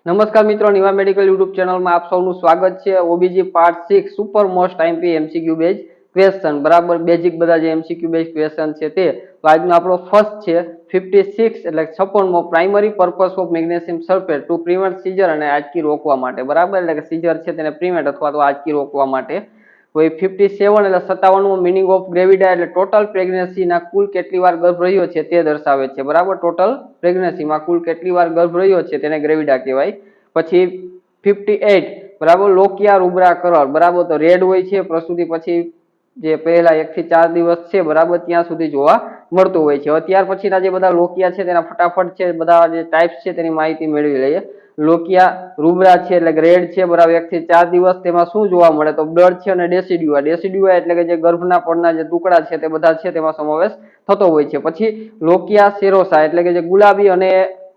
નમસ્કાર મિત્રો, Niva medical YouTube ચેનલમાં આપ સૌનું સ્વાગત છે। ઓબીજી part 6 super most IMP MCQ base question બરાબર બેઝિક બધા જે એમસીક્યુ બેઝ ક્વેશ્ચન છે તે તો આજનો આપણો ફર્સ્ટ છે 56 એટલે 56મો primary purpose of magnesium sulphate to prevent seizure અને આજકી રોકવા માટે બરાબર એટલે કે સીઝર છે તેને પ્રિવેન્ટ અથવા તો આજકી રોકવા માટે। તો 57 એટલે 57મો મીનિંગ ઓફ ગ્રેવિડા એટલે ટોટલ પ્રેગ્નન્સીના કુલ કેટલી વાર ગર્ભ રહ્યો છે તે દર્શાવે છે બરાબર। ટોટલ પ્રેગ્નન્સીમાં કુલ કેટલી વાર ગર્ભ રહ્યો છે તેને ગ્રેવિડા કહેવાય। પછી 58 બરાબર લોકિયા રૂબ્રા કરોળ બરાબર તો રેડ હોય છે પ્રસૂતિ પછી જે પહેલા 1 થી 4 દિવસ છે બરાબર ત્યાં સુધી જોવા મળતું હોય છે। ત્યાર પછીના જે બધા લોકિયા છે તેના ફટાફટ છે બધા જે ટાઈપ્સ છે તેની માહિતી મેળવી લઈએ। લોકિયા રૂબ્રા છે એટલે રેડ છે બરાબર 1 થી 4 દિવસ તેમાં શું જોવા મળે તો બ્લડ છે અને ડેસિડ્યુઆ ડેસિડ્યુઆ એટલે કે જે ગર્ભના પડના જે ટુકડા છે તે બધા છે તેમાં સમાવેશ થતો હોય છે। પછી લોકિયા સેરોસા એટલે કે જે ગુલાબી અને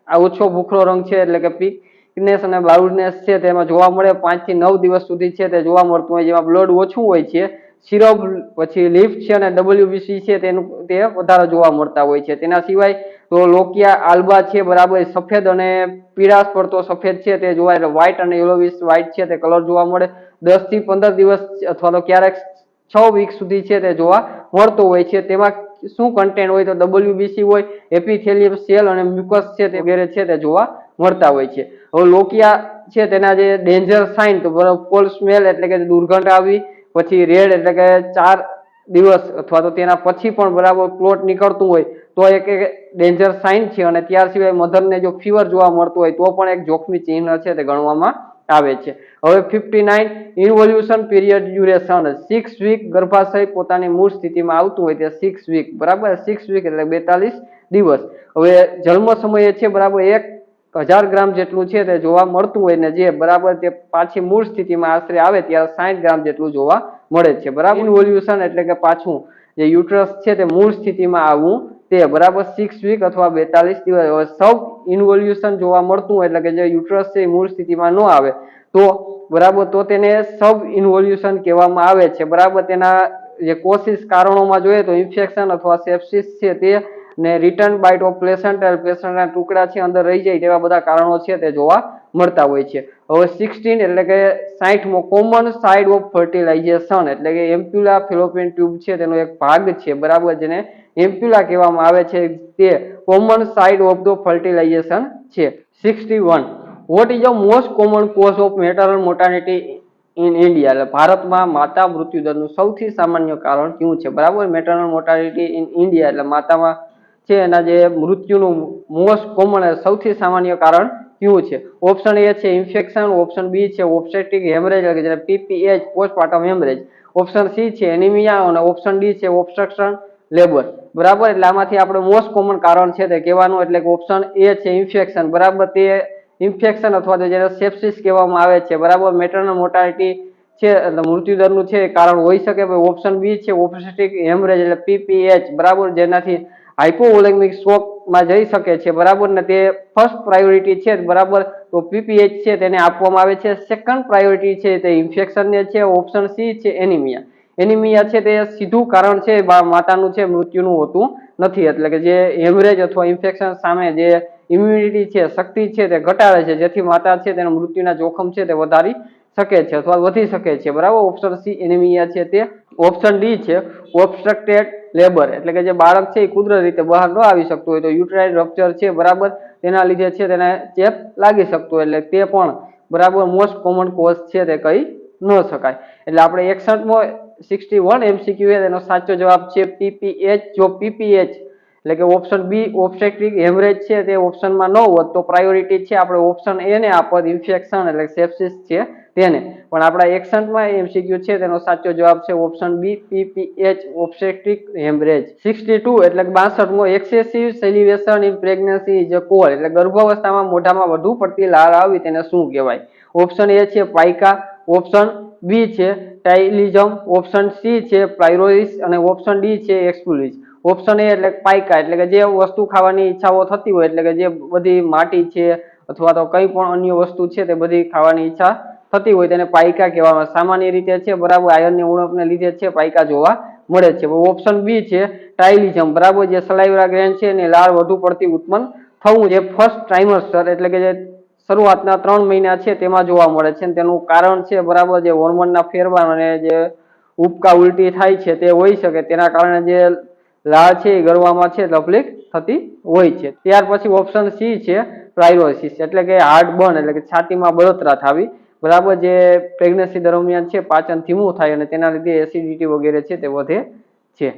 આ ઓછો ભૂખરો રંગ છે એટલે કે પીકનેસ અને બ્રાઉનનેસ છે તેમાં જોવા મળે 5 થી 9 દિવસ સુધી છે તે જોવા મળતું હોય જેમાં બ્લડ ઓછું હોય છે। સિરપ પછી લિફ્ટ છે અને ડબલ્યુબીસી છે તેનું તે વધારે જોવા મળતા હોય છે। તેના સિવાય તો લોકિયા આલ્બા છે બરાબર સફેદ અને પીળાશ પડતો સફેદ છે તે જોવાય એટલે વ્હાઇટ અને યલોવિશ વ્હાઇટ છે તે કલર જોવા મળે 10 થી 15 દિવસ અથવા તો ક્યારેક 6 વીક સુધી છે તે જોવા મળતો હોય છે। તેમાં શું કન્ટેન્ટ હોય તો ડબલ્યુબીસી હોય એપિથેલિયમ સેલ અને મ્યુકસ છે તે વગેરે છે તે જોવા મળતા હોય છે। હવે લોકિયા છે તેના જે ડેન્જર સાઇન તો ફોલ સ્મેલ એટલે કે દુર્ગંધ આવી પછી રેડ એટલે કે 4 દિવસ અથવા તો તેના પછી પણ બરાબર ક્લોટ નીકળતું હોય તો એક ડેન્જર સાઇન છે અને ત્યાર સિવાય મધરને જો ફીવર જોવા મળતું હોય તો પણ એક જોખમી ચિહ્ન છે તે ગણવામાં આવે છે। હવે 59 ઇન્વોલ્યુશન પીરિયડ ડ્યુરેશન 6 વીક ગર્ભાશય પોતાની મૂળ સ્થિતિમાં આવતું હોય તે 6 વીક બરાબર 6 વીક એટલે 42 દિવસ। હવે જન્મ સમયે છે બરાબર 1000 ગ્રામ જેટલું છે તે જોવા મળતું હોય ને જે બરાબર તે પાછી મૂળ સ્થિતિમાં આશરે આવે ત્યારે 60 ગ્રામ જેટલું જોવા મળે છે બરાબર। ઇન્વોલ્યુશન એટલે કે પાછું જે યુટ્રસ છે તે મૂળ સ્થિતિમાં આવવું તે બરાબર 6 વીક અથવા 42 દિવસ। સબ ઇન્વોલ્યુશન જોવા મળતું હોય એટલે કે જે યુટ્રસ છે મૂળ સ્થિતિમાં ન આવે તો બરાબર તો તેને સબ ઇન્વોલ્યુશન કહેવામાં આવે છે બરાબર। તેના જે કોશિશ કારણોમાં જોઈએ તો ઇન્ફેક્શન અથવા સેપ્સિસ છે તે ને રિટર્ન બાઇટ ઓફ પ્લેસેન્ટા પ્લેસેન્ટાના ટુકડા છે અંદર રહી જાય તેવા બધા કારણો છે તે જોવા મળતા હોય છે। હવે 16 એટલે કે 60મો કોમન સાઇડ ઓફ ફર્ટિલાઇઝેશન એટલે કે એમ્પ્યુલા ફેલોપિયન ટ્યુબ છે તેનો એક ભાગ છે બરાબર જેને એમ્પ્યુલા કહેવામાં આવે છે તે common side of the fertilisation છે। 61 vote is the most common cause of maternal mortality in India એટલે ભારતમાં માતા મૃત્યુદરનું સૌથી સામાન્ય કારણ કયું છે બરાબર। મેટરનલ મોર્ટાલિટી ઇન ઇન્ડિયા એટલે માતામાં છે એના જે મૃત્યુનું મોસ્ટ કોમન સૌથી સામાન્ય કારણ કયું છે। ઓપ્શન એ છે ઇન્ફેક્શન, ઓપ્શન બી છે ઓબ્સ્ટેટ્રિક હેમરેજ એટલે કે પીપીએચ પોસ્ટપાર્ટમ હેમરેજ, ઓપ્શન સી છે એનિમિયા અને ઓપ્શન ડી છે ઓબ્સ્ટ્રક્શન લેબર બરાબર। એટલે આમાંથી આપણે મોસ્ટ કોમન કારણ છે તે કહેવાનું એટલે કે ઓપ્શન એ છે ઇન્ફેક્શન બરાબર। તે ઇન્ફેક્શન અથવા તો જેને સેપ્સિસ કહેવામાં આવે છે બરાબર મેટરનલ મોર્ટાલિટી છે એટલે મૃત્યુદરનું છે કારણ હોઈ શકે। ઓપ્શન બી છે ઓબ્સ્ટેટ્રિક હેમરેજ એટલે પીપીએચ બરાબર જેનાથી હાઇપોવોલેમિક શોકમાં જઈ શકે છે બરાબર ને તે ફર્સ્ટ પ્રાયોરિટી છે બરાબર તો પીપીએચ છે તેને આપવામાં આવે છે। સેકન્ડ પ્રાયોરિટી છે તે ઇન્ફેક્શનને છે ઓપ્શન સી છે એનિમિયા, એનિમિયા છે તે સીધું કારણ છે માતાનું છે મૃત્યુનું હોતું નથી એટલે કે જે હેમરેજ અથવા ઇન્ફેક્શન સામે જે ઇમ્યુનિટી છે શક્તિ છે તે ઘટાડે છે જેથી માતા છે તેના મૃત્યુના જોખમ છે તે વધારી શકે છે અથવા વધી શકે છે બરાબર। ઓપ્શન સી એનિમિયા છે તે। ઓપ્શન ડી છે ઓબ્સ્ટ્રક્ટેડ લેબર એટલે કે જે બાળક છે એ કુદરતી રીતે બહાર ન આવી શકતું હોય તો યુટ્રાઇન રપ્ચર છે બરાબર તેના લીધે છે તેને ચેપ લાગી શકતો એટલે તે પણ બરાબર મોસ્ટ કોમન કોઝ છે તે કહી ન શકાય। એટલે આપણે 61 એમસીક્યુ તેનો સાચો જવાબ છે પીપીએચ। જો પીપીએચ એટલે કે ઓપ્શન બી ઓબ્સ્ટેટ્રિક હેમરેજ છે તે ઓપ્શનમાં ન હોત તો પ્રાયોરિટી છે આપણે ઓપ્શન એ ને આપત ઇન્ફેક્શન એટલે સેપ્સિસ છે તેને પણ આપણા 61માં એમસીક્યુ છે તેનો સાચો જવાબ છે ઓપ્શન બી પીપીએચ ઓબ્સ્ટેટ્રિક હેમરેજ। 62 એટલે 62મો excessive salivation in pregnancy is a called એટલે ગર્ભાવસ્થામાં મોઢામાં વધુ પડતી લાળ આવી તેને શું કહેવાય। ઓપ્શન એ છે પાઇકા, ઓપ્શન બી છે ટાઇલિઝમ, ઓપ્શન સી છે પ્રાઇરોઇસ અને ઓપ્શન ડી છે એક્સપ્યુલિસ। ઓપ્શન એ એટલે પાઇકા એટલે કે જે વસ્તુ ખાવાની ઈચ્છાઓ થતી હોય એટલે કે જે બધી માટી છે અથવા તો કંઈ પણ અન્ય વસ્તુ છે તે બધી ખાવાની ઈચ્છા થતી હોય તેને પાઇકા કહેવામાં સામાન્ય રીતે છે બરાબર આયર્નની ઉણપને લીધે છે પાઇકા જોવા મળે છે। ઓપ્શન બી છે ટાઇલિઝમ બરાબર જે સલાઇવરા ગ્લેન્ડ છે એની લાળ વધુ પડતી ઉત્પન્ન થવું જે ફર્સ્ટ ટ્રાઇમસ્ટર એટલે કે જે શરૂઆતના 3 મહિના છે તેમાં જોવા મળે છે અને તેનું કારણ છે બરાબર જે હોર્મોનના ફેરફાર અને જે ઉબકા ઉલટી થાય છે તે હોઈ શકે, તેના કારણે જે લાળ છે એ ગળવામાં છે તકલીફ થતી હોય છે. ત્યાર પછી ઓપ્શન સી છે પાયરોસિસ, એટલે કે હાર્ટ બર્ન, એટલે કે છાતીમાં બળતરા થવી, બરાબર. જે પ્રેગ્નન્સી દરમિયાન છે પાચન ધીમું થાય અને તેના લીધે એસિડિટી વગેરે છે તે વધે છે,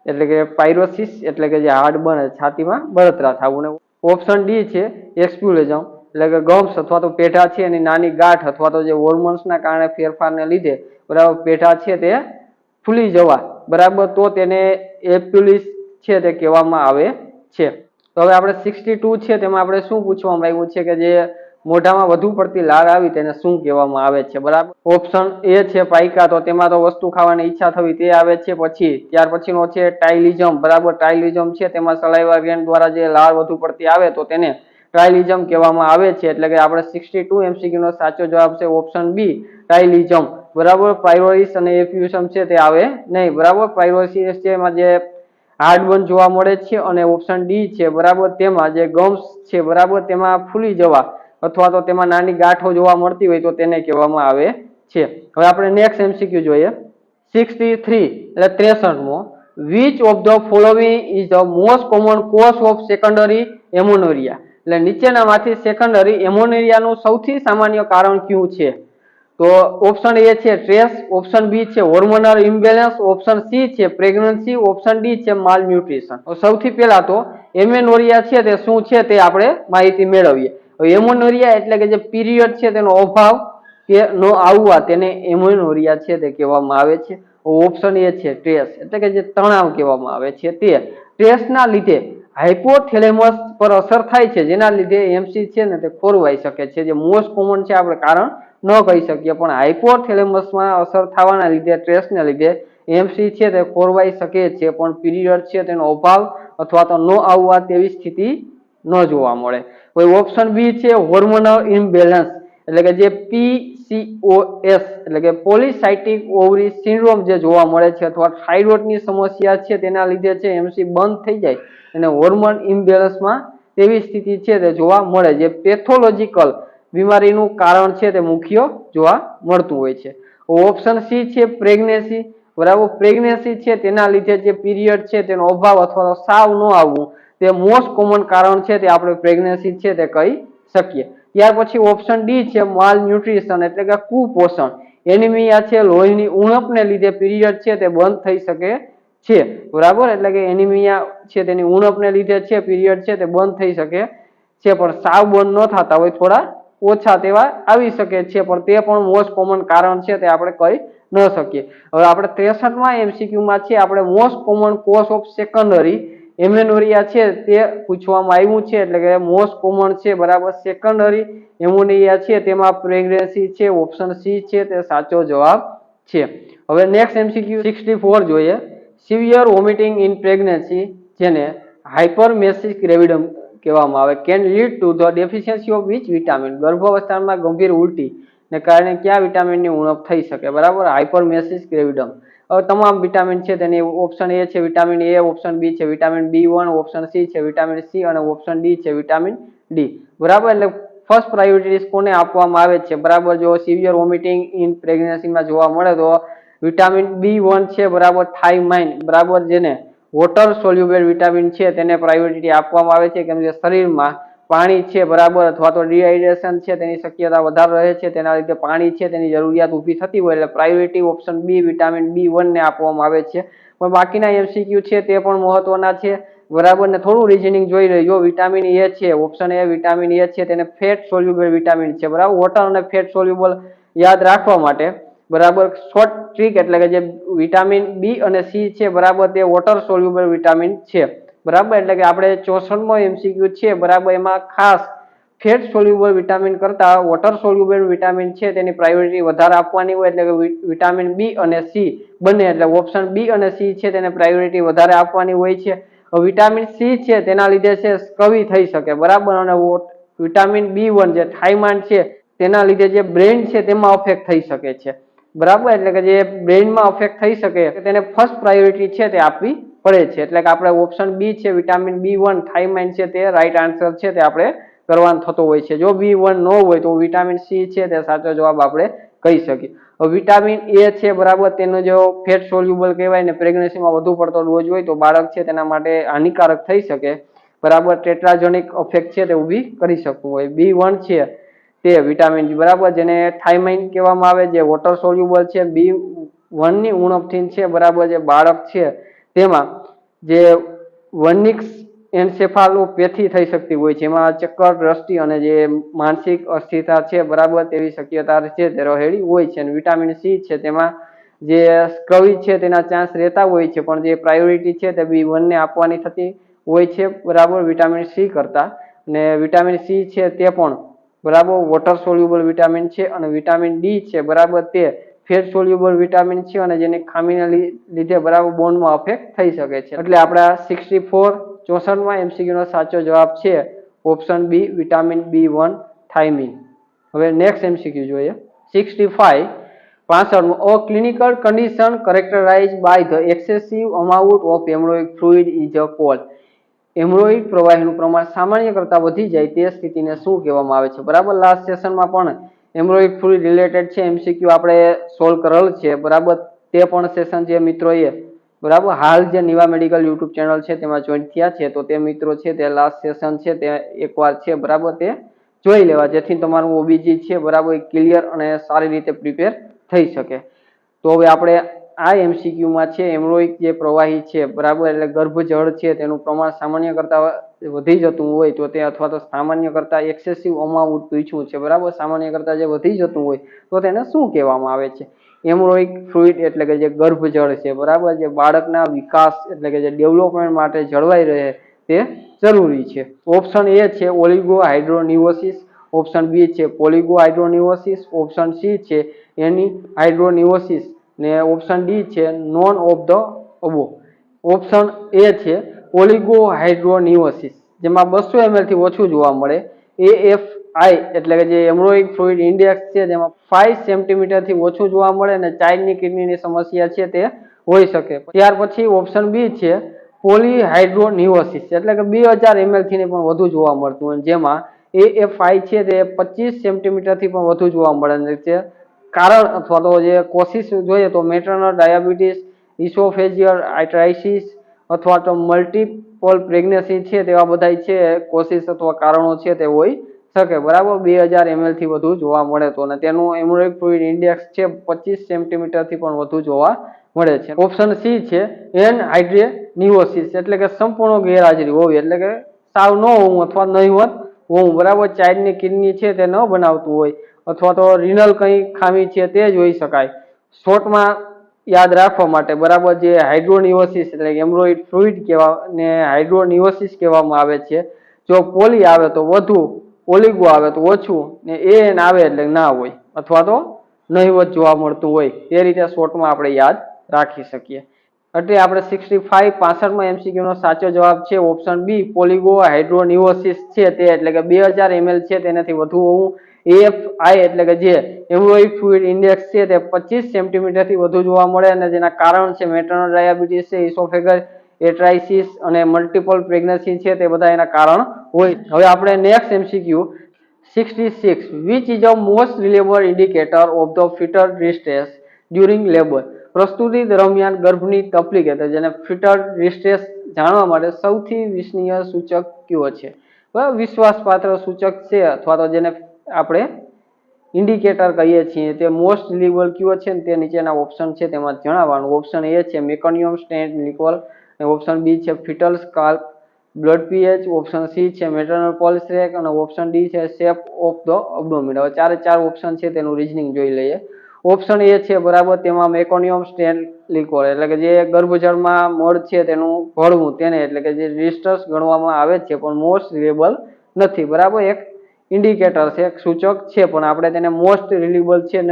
એટલે કે પાયરોસિસ એટલે કે જે હાર્ટ બર્ન, છાતીમાં બળતરા થવું. ઓપ્શન ડી છે એક્સ્પ્યુલેઝમ, એટલે કે ગમ્સ અથવા તો પેઢા છે એની નાની ગાંઠ અથવા તો જે હોર્મોન્સના કારણે ફેરફારને લીધે બરાબર પેઢા છે તે ફૂલી જવા, બરાબર, તો તેને એપ્યુલિસ છે તે કહેવામાં આવે છે. તો હવે આપણે 62 છે તેમાં આપણે શું પૂછવામાં આવ્યું છે કે જે મોઢામાં વધુ પડતી લાળ આવી તેને શું કહેવામાં આવે છે, બરાબર. ઓપ્શન એ છે પાઇકા, તો તેમાં તો વસ્તુ ખાવાની ઈચ્છા થવી તે આવે છે. પછી ત્યાર પછીનો છે ટાઇલિઝમ, બરાબર. ટાઇલિઝમ છે તેમાં સલાઇવા ગ્લેન્ડ દ્વારા જે લાળ વધુ પડતી આવે તો તેને ટાઇલિઝમ કહેવામાં આવે છે, એટલે કે આપણે 62 MCQ નો સાચો જવાબ છે ઓપ્શન બી ટાઇલિઝમ, બરાબર. પાયરોસિસ અને એફ્યુઝમ છે તે આવે નહીં, બરાબર. પાયરોસિસ છે એમાં જે હાર્ટબર્ન જોવા મળે છે અને ઓપ્શન ડી છે બરાબર તેમાં જે ગમ્સ છે બરાબર તેમાં ફૂલી જવા અથવા તો તેમાં નાની ગાંઠો જોવા મળતી હોય તો તેને કહેવામાં આવે છે. હવે આપણે નેક્સ્ટ MCQ જોઈએ 63 એટલે 63મો. Which of the following is the most common cause of secondary amenorrhoea, એટલે નીચેનામાંથી સેકન્ડરી એમોનોરિયાનું સૌથી સામાન્ય કારણ કયું છે? તો ઓપ્શન એ છે સ્ટ્રેસ, ઓપ્શન બી છે હોર્મોનલ ઇમ્બેલેન્સ, ઓપ્શન સી છે પ્રેગ્નન્સી, ઓપ્શન ડી છે માલન્યુટ્રિશન. સૌથી પહેલા તો એમેનોરિયા છે તે શું છે તે આપણે માહિતી મેળવીએ. એમોનોરિયા એટલે કે જે પીરિયડ છે તેનો અભાવ કે ન આવવા તેને એમોનોરિયા છે તે કહેવામાં આવે છે. ઓપ્શન એ છે સ્ટ્રેસ, એટલે કે જે તણાવ કહેવામાં આવે છે તે. સ્ટ્રેસના લીધે હાઇપોથેલેમસ પર અસર થાય છે જેના લીધે એમસી છે ને તે ખોરવાઈ શકે છે. જે મોસ્ટ કોમન છે આપણે કારણ ન કહી શકીએ પણ હાઇપોથેલેમસમાં અસર થવાના લીધે સ્ટ્રેસને લીધે એમસી છે તે ખોરવાઈ શકે છે, પણ પીરિયડ છે તેનો અભાવ અથવા તો ન આવવા તેવી સ્થિતિ ન જોવા મળે. કોઈ ઓપ્શન બી છે હોર્મોનલ ઇમ્બેલેન્સ, એટલે કે જે PCOS એટલે કે પોલિસાઇટિક ઓવરી સિન્ડ્રોમ જે જોવા મળે છે અથવા થાઇરોઇડની સમસ્યા છે તેના લીધે છે એમસી બંધ થઈ જાય અને હોર્મોન ઇમ્બેલેન્સમાં તેવી સ્થિતિ છે તે જોવા મળે. જે પેથોલોજીકલ બીમારીનું કારણ છે તે મુખ્ય જોવા મળતું હોય છે. ઓપ્શન સી છે પ્રેગ્નન્સી, બરાબર. પ્રેગ્નન્સી છે તેના લીધે જે પીરિયડ છે તેનો અભાવ અથવા તો સાવ ન આવવું તે મોસ્ટ કોમન કારણ છે તે આપણે પ્રેગ્નન્સી છે તે કહી શકીએ. ત્યાર પછી ઓપ્શન ડી છે માલ ન્યુટ્રિશન, એટલે કે કુપોષણ. એનિમિયા છે લોહીની ઉણપને લીધે પીરિયડ છે તે બંધ થઈ શકે છે, બરાબર. એટલે કે એનિમિયા છે તેની ઉણપને લીધે છે પીરિયડ છે તે બંધ થઈ શકે છે, પણ સાવ બંધ ન થતા હોય, થોડા ઓછા તેવા આવી શકે છે, પણ તે પણ મોસ્ટ કોમન કારણ છે તે આપણે કહી ન શકીએ. હવે આપણે 63માં MCQમાં છે આપણે most common cause of secondary amenorrhoea છે તે પૂછવામાં આવ્યું છે, એટલે કે મોસ્ટ કોમન છે બરાબર સેકન્ડરી એમોનિયા છે તેમાં પ્રેગ્નન્સી છે, ઓપ્શન સી છે તે સાચો જવાબ છે. હવે નેક્સ્ટ MCQ 64 જોઈએ. સિવિયર વોમિટિંગ ઇન પ્રેગ્નન્સી, જેને હાઇપરમેસિસ ગ્રેવિડમ કહેવામાં આવે, can lead to the deficiency of which vitamin, ગર્ભાવસ્થામાં ગંભીર ઉલટી ને કારણે કયા વિટામિનની ઉણપ થઈ શકે, બરાબર. હાઇપરમેસિસ ગ્રેવિડમ. હવે તમામ વિટામિન છે તેની ઓપ્શન એ છે વિટામિન એ, ઓપ્શન બી છે વિટામિન B1, ઓપ્શન સી છે વિટામિન સી અને ઓપ્શન ડી છે વિટામિન ડી, બરાબર. એટલે ફર્સ્ટ પ્રાયોરિટી કોને આપવામાં આવે છે, બરાબર. જો સિવિયર વોમિટિંગ ઇન પ્રેગ્નન્સીમાં જોવા મળે તો વિટામિન B1 છે બરાબર થાઇમાઇન, બરાબર, જેને વોટર સોલ્યુબલ વિટામિન છે તેને પ્રાયોરિટી આપવામાં આવે છે, કેમ કે શરીરમાં પાણી છે બરાબર અથવા તો ડિહાઇડ્રેશન છે તેની શક્યતા વધારે રહે છે, તેના લીધે પાણી છે તેની જરૂરિયાત ઊભી થતી હોય એટલે priority option B vitamin B1 ને આપવામાં આવે છે. પણ બાકીના MCQ છે તે પણ મહત્વના છે, બરાબર. ને થોડું રીઝનિંગ જોઈ લેજો. વિટામિન એ છે, ઓપ્શન એ વિટામિન એ છે તેને ફેટ સોલ્યુબલ વિટામિન છે, બરાબર. વોટર અને ફેટ સોલ્યુબલ યાદ રાખવા માટે, બરાબર, શોર્ટ ટ્રીક એટલે કે જે વિટામિન બી અને સી છે બરાબર તે વોટર સોલ્યુબલ વિટામિન છે, બરાબર. એટલે કે આપણે 64મો MCQ છે બરાબર એમાં ખાસ ફેટ સોલ્યુબલ વિટામિન કરતા વોટર સોલ્યુબલ વિટામિન છે તેની પ્રાયોરિટી વધારે આપવાની હોય, એટલે કે વિટામિન બી અને સી બંને, એટલે ઓપ્શન બી અને સી છે તેને પ્રાયોરિટી વધારે આપવાની હોય છે. વિટામિન સી છે તેના લીધે છે સ્કવી થઈ શકે, બરાબર. અને વિટામિન B1 જે થાઇમાઇન છે તેના લીધે જે બ્રેઇન છે તેમાં અફેક્ટ થઈ શકે છે, બરાબર. એટલે કે જે બ્રેઇનમાં અફેક્ટ થઈ શકે તેને ફર્સ્ટ પ્રાયોરિટી છે તે આપવી પડે છે, એટલે કે આપણે ઓપ્શન બી છે વિટામિન B1 થાઇમાઇન છે તે રાઈટ આન્સર છે તે આપણે કરવાનો થતો હોય છે. જો B1 ન હોય તો વિટામિન સી છે તે સાચો જવાબ આપણે કહી શકીએ. વિટામિન એ છે બરાબર, તેનો જો ફેટ સોલ્યુબલ કહેવાય ને પ્રેગ્નન્સીમાં વધુ પડતો ડોઝ હોય તો બાળક છે તેના માટે હાનિકારક થઈ શકે બરાબર, ટેટ્રાજોનિક ઇફેક્ટ છે તે ઊભી કરી શકતું હોય. B1 છે તે વિટામિન બરાબર, જેને થાઇમાઇન કહેવામાં આવે, જે વોટર સોલ્યુબલ છે. B1 ની ઉણપથી છે બરાબર, જે બાળક છે તેમાં જે વર્નિક્સ એન્સેફાલોપેથી થઈ શકતી હોય છે, એમાં ચક્કર, દ્રષ્ટિ અને જે માનસિક અસ્થિરતા છે બરાબર, તેવી શક્યતા છે તે રહેલી હોય છે. અને વિટામિન સી છે તેમાં જે સ્કવી છે તેના ચાન્સ રહેતા હોય છે, પણ જે પ્રાયોરિટી છે તે B1 ને આપવાની થતી હોય છે બરાબર, વિટામિન સી કરતા. અને વિટામિન સી છે તે પણ બરાબર વોટર સોલ્યુબલ વિટામિન છે. અને વિટામિન ડી છે બરાબર, તે ફેટ સોલ્યુબલ વિટામિન છે અને જેની ખામીના લીધે બરાબર બોન્ડમાં અફેક્ટ થઈ શકે છે. એટલે આપણા 64 MCQ નો સાચો જવાબ છે option B, vitamin B1 thiamine. હવે નેક્સ્ટ MCQ જોઈએ. 65 a clinical condition characterised by the excessive amount of haemorrhoid fluid is a called. Haemorrhoid પ્રવાહીનું પ્રમાણ સામાન્ય કરતાં વધી જાય તે સ્થિતિને શું કહેવામાં આવે છે બરાબર. લાસ્ટ સેશનમાં પણ હેમરોઇડ ફ્લુઇડ રિલેટેડ છે MCQ આપણે સોલ્વ કરેલ છે બરાબર. તે પણ સેશન જે મિત્રોએ બરાબર હાલ જે નિવા મેડિકલ યુટ્યુબ ચેનલ છે તેમાં જોઈન થયા છે તો તે મિત્રો છે તે લાસ્ટ સેશન છે તે એકવાર છે બરાબર તે જોઈ લેવા, જેથી તમારું ઓબીજી છે બરાબર ક્લિયર અને સારી રીતે પ્રિપેર થઈ શકે. તો હવે આપણે આ MCQ છે હેમરોઇડ જે પ્રવાહી છે બરાબર, એટલે ગર્ભજળ છે તેનું પ્રમાણ સામાન્ય કરતાં વધી જતું હોય તો તે, અથવા તો સામાન્ય કરતાં એક્સેસિવ અમાઉન્ટ પૂછ્યું છે બરાબર, સામાન્ય કરતાં જે વધી જતું હોય તો તેને શું કહેવામાં આવે છે. હેમરોઇડ ફ્લુઇડ એટલે કે જે ગર્ભજળ છે બરાબર, જે બાળકના વિકાસ એટલે કે જે ડેવલપમેન્ટ માટે જળવાઈ રહે તે જરૂરી છે. ઓપ્શન એ છે ઓલિગો હાઇડ્રોનિયોસિસ, ઓપ્શન બી છે પોલિગો હાઇડ્રોનિયોસિસ, ઓપ્શન સી છે એની હાઇડ્રોનિયોસિસ ને ઓપ્શન ડી છે non of the અબો. Option A છે ઓલિગો હાઇડ્રોનિયોસિસ, જેમાં 200 ml થી ઓછું જોવા મળે. AFI એટલે કે જે હેમરોઇડ ફ્લુઇડ ઇન્ડેક્સ છે તેમાં 5 સેન્ટીમીટર થી ઓછું જોવા મળે અને ચાઇલ્ડની કિડનીની સમસ્યા છે તે હોઈ શકે. ત્યાર પછી ઓપ્શન બી છે પોલીહાઇડ્રોનિયોસિસ એટલે કે 2000 ml થી પણ વધુ જોવા મળતું હોય, જેમાં AFI છે તે 25 સેન્ટીમીટર થી પણ વધુ જોવા મળે છે. કારણ અથવા તો જે કોશિશ જોઈએ તો મેટર્નલ ડાયાબિટીસ, ઇસોફેજિયલ આર્થરાઇટિસ અથવા તો મલ્ટીપલ પ્રેગ્નન્સી છે તેવા બધા છે કોશિશ અથવા કારણો છે તે હોઈ શકે બરાબર. 2000 ml થી વધુ જોવા મળે તો, અને તેનું હેમરોઇડ ફ્લુઇડ ઇન્ડેક્સ છે 25 સેન્ટીમીટર થી પણ વધુ જોવા મળે છે. ઓપ્શન સી છે એનહાઇડ્રોનિયોસિસ એટલે કે સંપૂર્ણ ગેરહાજરી હોવી, એટલે કે સાવ ન હોવું અથવા નહીવત હોવું બરાબર. ચાઇલ્ડની કિડની છે તે ન બનાવતું હોય અથવા તો રિનલ કઈ ખામી છે તે જોઈ શકાય. શોર્ટમાં યાદ રાખવા માટે બરાબર, જે હાઇડ્રોનિયોસિસ એટલે હેમરોઇડ ફ્લુઇડ કહેવા ને હાઇડ્રોનિયોસિસ કહેવામાં આવે છે. જો પોલી આવે તો વધુ, ઓલિગો આવે તો ઓછું, ને એન આવે એટલે ના હોય અથવા તો નહીવત જોવા મળતું હોય, તે રીતે શોર્ટમાં આપણે યાદ રાખી શકીએ. એટલે આપણે 65 MCQ નો સાચો જવાબ છે ઓપ્શન બી પોલિગો હાઇડ્રોનિયોસિસ છે તે, એટલે કે 2000 ml છે તેનાથી વધુ હોવું. AFI એટલે કે જે હેમરોઇડ ફ્લુઇડ ઇન્ડેક્સ છે તે 25 સેન્ટીમીટર થી વધુ જોવા મળે અને જેના કારણ છે મેટર્નલ ડાયાબિટીસ છે, ઇસોફેગલ એટ્રાઇટિસ અને મલ્ટિપલ પ્રેગ્નન્સી છે તે બધા એના કારણ હોય. હવે આપણે next MCQ 66 which is the most reliable indicator of the fetal distress during labor. પ્રસ્તુતિ દરમિયાન ગર્ભની તકલીફ એટલે જેને ફીટલ ડિસ્ટ્રેસ જાણવા માટે સૌથી વિશ્વસનીય સૂચક કયો છે બરાબર, વિશ્વાસપાત્ર સૂચક છે અથવા તો જેને આપણે ઇન્ડિકેટર કહીએ છીએ તે મોસ્ટ રિલિયેબલ કયો છે તે નીચેના ઓપ્શન છે તેમાં જણાવવાનું. ઓપ્શન એ છે મેકોનિયમ સ્ટેન્ટ નિકોલ, ઓપ્શન બી છે fetal scalp blood pH, option C છે મેટર્નલ પલ્સ રેટ અને ઓપ્શન ડી છે શેપ ઓફ ધ અબ્ડોમિન. હવે ચાર ઓપ્શન છે તેનું રીઝનિંગ જોઈ લઈએ. ઓપ્શન એ છે બરાબર, તેમાં મેકોનિયમ સ્ટેન્ટ લિકોર એટલે કે જે ગર્ભજળમાં મળ છે તેનું ભળવું તેને એટલે કે જે ડિસ્ટર્સ ગણવામાં આવે છે પણ મોસ્ટ રિલેબલ નથી બરાબર. એક ઇન્ડિકેટર છે, એક સૂચક છે પણ આપણે તેને મોસ્ટ રિલેબલ છે ન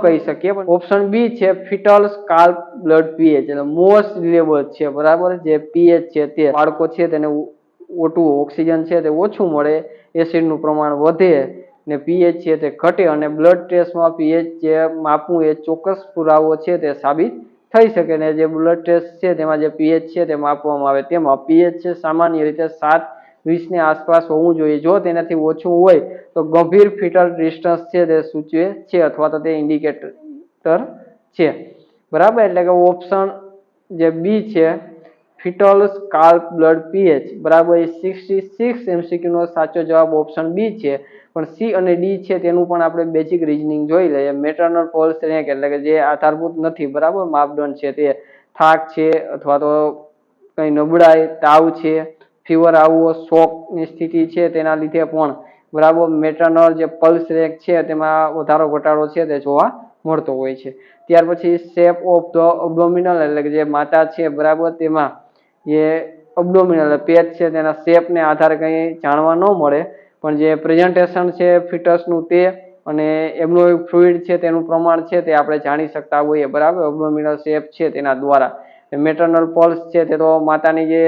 કહી શકીએ. પણ ઓપ્શન બી છે ફિટલ સ્કાલ્પ બ્લડ પીએચ એટલે મોસ્ટ રિલેબલ છે બરાબર. જે પીએચ છે તે બાળકો છે તેને O2 ઓક્સિજન છે તે ઓછું મળે, એસિડનું પ્રમાણ વધે ને પીએચ છે તે ઘટે અને બ્લડ ટેસ્ટમાં પીએચ જે માપવું એ ચોક્કસ પુરાવો છે તે સાબિત થઈ શકે. ને જે બ્લડ ટેસ્ટ છે તેમાં જે પીએચ છે તે માપવામાં આવે તેમાં પીએચ છે સામાન્ય રીતે 7 20 ની આસપાસ હોવું જોઈએ. જો તેનાથી ઓછું હોય તો ગંભીર ફિટલ ડિસ્ટન્સ છે તે સૂચવે છે અથવા તો તે ઇન્ડિકેટર છે. બરાબર, એટલે કે ઓપ્શન જે બી છે ફિટલ સ્કાલ્પ બ્લડ પીએચ બરાબર એ 66 MCQ નો સાચો જવાબ ઓપ્શન બી છે. પણ સી અને ડી છે તેનું પણ આપણે બેઝિક રીઝનિંગ જોઈ લઈએ. મેટર્નલ પલ્સ રેન્ક એટલે કે જે આધારભૂત નથી, બરાબર, માપદંડ છે તે થાક છે અથવા તો કઈ નબળાઈ, તાવ છે, ફીવર આવવો, શોકની સ્થિતિ છે તેના લીધે પણ બરાબર મેટર્નલ જે પલ્સ રેન્ક છે તેમાં વધારો ઘટાડો છે તે જોવા મળતો હોય છે. ત્યાર પછી શેપ ઓફ ધ અબડોમિનલ એટલે કે જે માતા છે બરાબર તેમાં જે અબડોમિનલ પેટ છે તેના શેપને આધારે કંઈ જાણવા ન મળે, પણ જે પ્રેઝન્ટેશન છે ફિટસનું તે અને એમ્બ્રોઇડ ફ્લુઇડ છે તેનું પ્રમાણ છે તે આપણે જાણી શકતા હોઈએ. બરાબર, અબડોમિનલ શેપ છે તેના દ્વારા. મેટર્નલ પલ્સ છે તે તો માતાની જે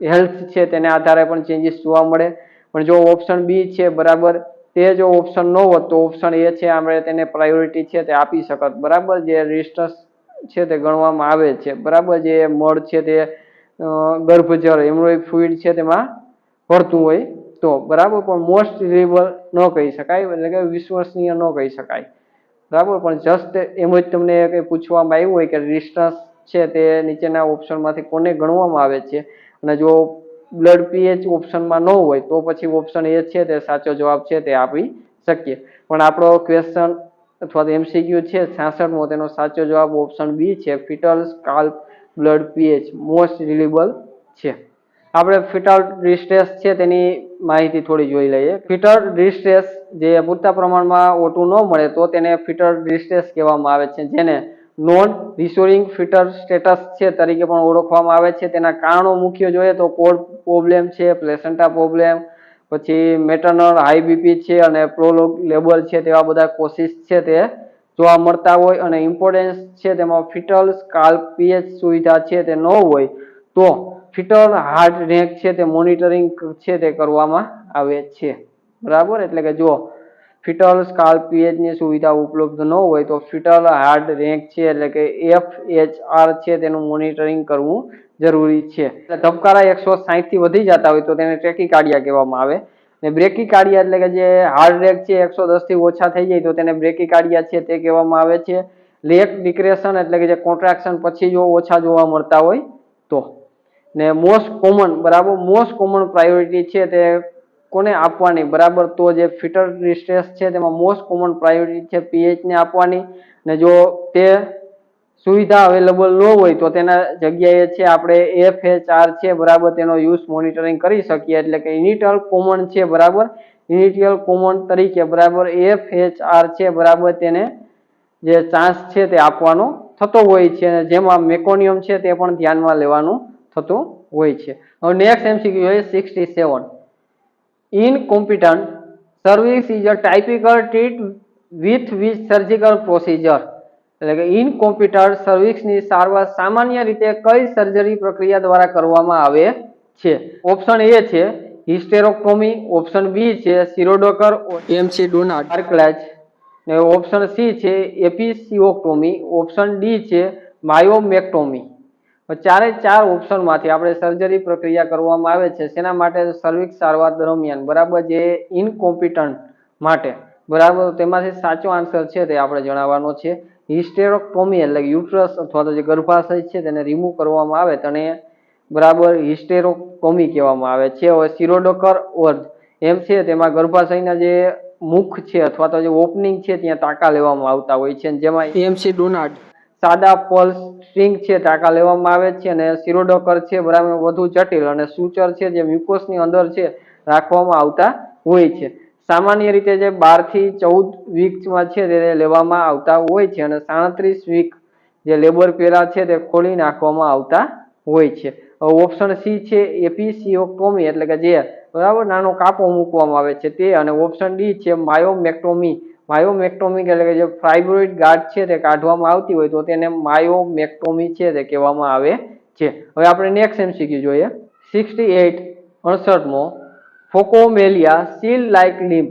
હેલ્થ છે તેને આધારે પણ ચેન્જીસ જોવા મળે. પણ જો ઓપ્શન બી છે બરાબર તે જો ઓપ્શન ન હોત તો ઓપ્શન એ છે આપણે તેને પ્રાયોરિટી છે તે આપી શકત. બરાબર, જે રિસ્ટન્સ છે તે ગણવામાં આવે છે. બરાબર, જે મળ છે તે ગર્ભજળ હેમરોઇડ ફ્લુઇડ છે તેમાં ભરતું હોય તો. બરાબર, પણ મોસ્ટ રિલેબલ ન કહી શકાય, એટલે કે વિશ્વસનીય ન કહી શકાય. બરાબર, પણ જસ્ટ એમ જ તમને કંઈ પૂછવામાં આવ્યું હોય કે રિસ્ટન્સ છે તે નીચેના ઓપ્શનમાંથી કોને ગણવામાં આવે છે અને જો બ્લડ પીએચ ઓપ્શનમાં ન હોય તો પછી ઓપ્શન એ છે તે સાચો જવાબ છે તે આપી શકીએ. પણ આપણો ક્વેશ્ચન અથવા તો MCQ છે 66મો, તેનો સાચો જવાબ ઓપ્શન બી છે fetal scalp blood pH most reliable છે. આપણે ફિટલ ડિસ્ટ્રેસ છે તેની માહિતી થોડી જોઈ લઈએ. ફિટલ ડિસ્ટ્રેસ જે પૂરતા પ્રમાણમાં ઓટું ન મળે તો તેને ફિટલ ડિસ્ટ્રેસ કહેવામાં આવે છે, જેને નોન રિસોરિંગ ફિટલ સ્ટેટસ છે તરીકે પણ ઓળખવામાં આવે છે. તેના કારણો મુખ્ય જોઈએ તો કોડ પ્રોબ્લેમ છે, પ્લેસેન્ટા પ્રોબ્લેમ, પછી મેટર્નલ હાઈ બીપી છે અને પ્રોલોગ લેબર છે તેવા બધા કોશિશ છે તે જોવા મળતા હોય. અને ઇમ્પોર્ટન્સ છે તેમાં ફિટલ સ્કાલ્પ પીએચ સુવિધા છે તે ન હોય તો ફિટલ હાર્ટ રેટ છે તે મોનિટરિંગ છે તે કરવામાં આવે છે. બરાબર, એટલે કે જો ફિટલ સ્કાલ્પ પીએચ ની સુવિધા ઉપલબ્ધ ન હોય તો ફિટલ હાર્ટ રેટ છે એટલે કે FHR છે તેનું મોનિટરિંગ કરવું જરૂરી છે. ધબકારા 160 થી વધી જતા હોય તો તેને ટેકીકાર્ડિયા કહેવામાં આવે. ને બ્રેકીકાર્ડિયા એટલે કે જે હાર્ટ રેટ છે 110 થી ઓછા થઈ જાય તો તેને બ્રેકીકાર્ડિયા છે તે કહેવામાં આવે છે. લેક ડિક્રેશન એટલે કે જે કોન્ટ્રાક્શન પછી જો ઓછા જોવા મળતા હોય તો. ને મોસ્ટ કોમન, બરાબર, મોસ્ટ કોમન પ્રાયોરિટી છે તે કોને આપવાની, બરાબર, તો જે ફિટલ ડિસ્ટ્રેસ છે તેમાં મોસ્ટ કોમન પ્રાયોરિટી છે પીએચ ને આપવાની. ને જો તે સુવિધા અવેલેબલ ન હોય તો તેના જગ્યાએ છે આપણે FHR છે બરાબર તેનો યુઝ મોનિટરિંગ કરી શકીએ. એટલે કે ઇનિટલ કોમન છે બરાબર, ઇનિટિયલ કોમન તરીકે બરાબર FHR છે બરાબર તેને જે ચાન્સ છે તે આપવાનો થતો હોય છે. જેમાં મેકોનિયમ છે તે પણ ધ્યાનમાં લેવાનું થતું હોય છે. હવે નેક્સ્ટ MCQ છે 67. Incompetent cervix is a typical treat with which surgical procedure. એટલે કે ઇનકોમ્પિટન્ટ સર્વિક્સની સારવાર સામાન્ય રીતે કઈ સર્જરી પ્રક્રિયા દ્વારા કરવામાં આવે છે? ઓપ્શન એ છે હિસ્ટેરોક્ટોમી, ઓપ્શન બી છે સિરોડોકર એમસી ડોનાલ્ડ આર્કલાચ, ને ઓપ્શન સી છે એપિસિયોટોમી, ઓપ્શન ડી છે માયોમેક્ટોમી. ચારે ચાર ઓપ્શનમાંથી આપણે સર્જરી પ્રક્રિયા કરવામાં આવે છે શેના માટે? સર્વિક્સ સારવાર દરમિયાન. બરાબર, જે ઇનકોમ્પિટન્ટ માટે. બરાબર, તેમાંથી સાચો આન્સર છે તે આપણે જણાવવાનો છે હિસ્ટેરોક્ટોમી એટલે યુટ્રસ અથવા તો જે ગર્ભાશય છે તેને રિમૂવ કરવામાં આવે તેને બરાબર હિસ્ટેરોક્ટોમી કહેવામાં આવે છે. હવે સિરોડોકર એમ છે તેમાં ગર્ભાશયના જે મુખ છે અથવા તો જે ઓપનિંગ છે ત્યાં ટાંકા લેવામાં આવતા હોય છે, જેમાં એમસી ડોનાલ્ડ સાદા પલ્સ સ્ટ્રિંગ છે ટાંકા લેવામાં આવે છે. અને સિરોડોકર છે બરાબર વધુ જટિલ અને સૂચર છે જે મ્યુકોસની અંદર છે રાખવામાં આવતા હોય છે. સામાન્ય રીતે જે 12 થી 14 વીકમાં છે તે લેવામાં આવતા હોય છે અને 37 વીક જે લેબર પેરા છે તે ખોલી નાખવામાં આવતા હોય છે. ઓપ્શન સી છે એપિસિયોટોમી એટલે કે જે બરાબર નાનો કાપો મૂકવામાં આવે છે તે, અને ઓપ્શન ડી છે માયોમેક્ટોમી. માયોમેક્ટોમી એટલે કે જે ફાઇબ્રોઇડ ગાંઠ છે તે કાઢવામાં આવતી હોય તો તેને માયોમેક્ટોમી છે તે કહેવામાં આવે છે. હવે આપણે નેક્સ્ટ MCQ જોઈએ 68 68મો. ફોકોમેલિયા seal like limb